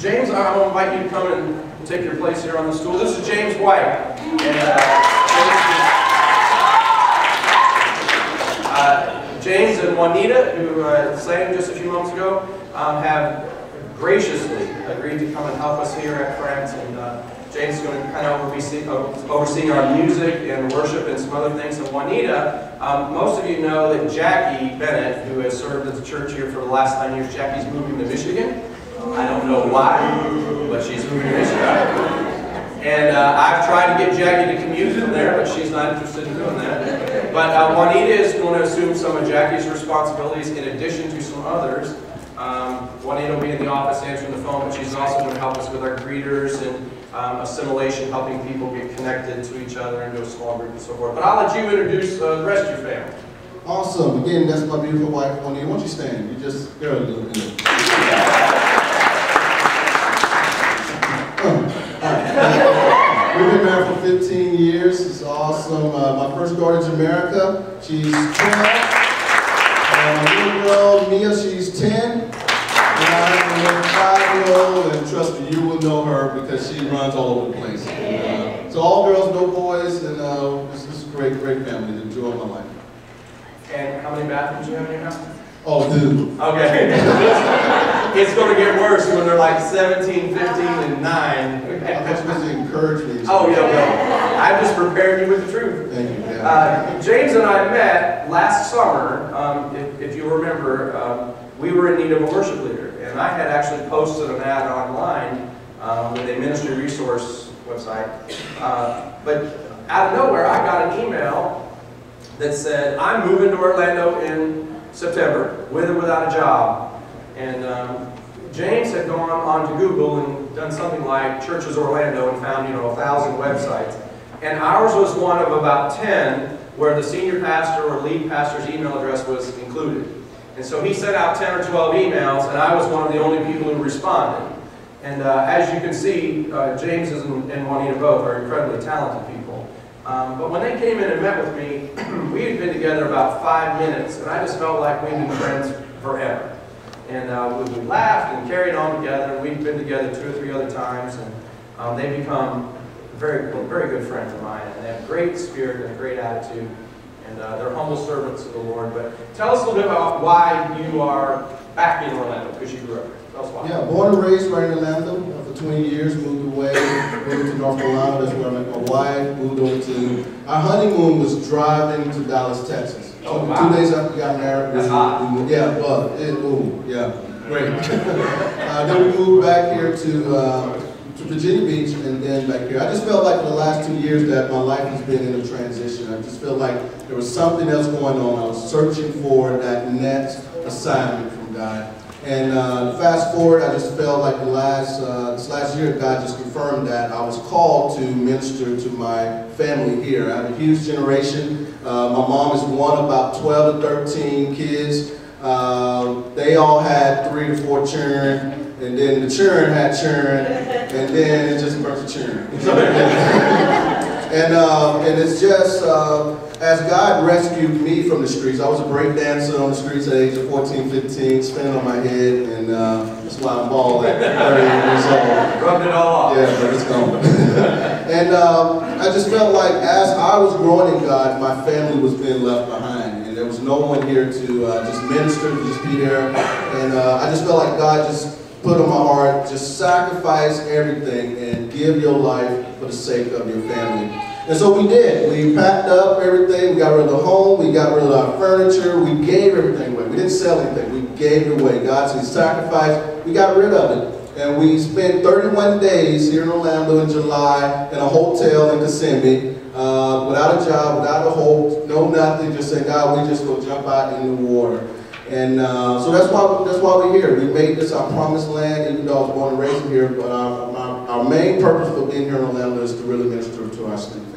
James, I will invite you to come and take your place here on the stool. This is James White. And, James and Juanita, who sang just a few moments ago, have graciously agreed to come and help us here at Friends. And James is going to kind of oversee our music and worship and some other things. And Juanita, most of you know that Jackie Bennett, who has served at the church here for the last 9 years, Jackie's moving to Michigan. I don't know why, but she's moving to Michigan. And I've tried to get Jackie to commute from there, but she's not interested in doing that. But Juanita is going to assume some of Jackie's responsibilities in addition to some others. Juanita will be in the office answering the phone, but she's also going to help us with our greeters and assimilation, helping people get connected to each other into a small group and so forth. But I'll let you introduce the rest of your family. Awesome. Again, that's my beautiful wife, Juanita. Why don't you stand? You just, girl, a little bit. We've been married for 15 years. It's awesome. My first daughter, Jamaica, she's 12. My little girl, Mia, she's 10. And I have a 5-year-old, and trust me, you will know her because she runs all over the place. And, so all girls, no boys, and this is a great, great family. Enjoy my life. And how many bathrooms do you have in your house? Oh, dude. Okay. It's going to get worse when they're like 17, 15, and 9. That's supposed to encourage me. Oh, yeah. I'm just preparing you with the truth. Thank you. Yeah. James and I met last summer. If you remember, we were in need of a worship leader. And I had actually posted an ad online with a ministry resource website. But out of nowhere, I got an email that said, I'm moving to Orlando in September, with or without a job. And James had gone onto Google and done something like Churches Orlando and found, 1,000 websites. And ours was one of about 10 where the senior pastor or lead pastor's email address was included. And so he sent out 10 or 12 emails, and I was one of the only people who responded. And as you can see, James and Juanita both are incredibly talented people. But when they came in and met with me, we had been together about 5 minutes, and I just felt like we'd been friends forever. And we laughed and carried on together, and we'd been together 2 or 3 other times, and they've become very, very good friends of mine. And they have great spirit and a great attitude, and they're humble servants of the Lord. But tell us a little bit about why you are back in Orlando, because you grew up here. Tell us why. Yeah, born and raised right in Orlando. For 20 years, moved away, moved to North Carolina. That's where I met my wife. Moved over to, our honeymoon was driving to Dallas, Texas. Oh, wow. 2 days after we got married. That's hot. Yeah, but great. Then we moved back here to Virginia Beach and then back here. I just felt like for the last 2 years that my life has been in a transition. I just felt like there was something else going on. I was searching for that next assignment from God. And fast forward, I just felt like this last year, God just confirmed that I was called to minister to my family here. I have a huge generation. My mom is one of about 12 to 13 kids. They all had 3 to 4 children, and then the children had children, and then it's just a bunch of children. And it's just, as God rescued me from the streets, I was a break dancer on the streets at the age of 14, 15, spinning on my head, and that's why I'm bald at 30 years old. Rubbed it all off. Yeah, but it's gone. And I just felt like as I was growing in God, my family was being left behind, and there was no one here to just minister, to just be there. And I just felt like God just put on my heart, just sacrifice everything and give your life for the sake of your family. And so we did. We packed up everything. We got rid of the home. We got rid of our furniture. We gave everything away. We didn't sell anything. We gave it away. God said, sacrifice. We got rid of it. And we spent 31 days here in Orlando in July in a hotel in Kissimmee, without a job, without a hope, no nothing, just saying, God, we just go jump out in the water. And so that's why we're here. We made this our promised land, even though I was born and raised here, but our main purpose for being here in Orlando is to really minister to our students.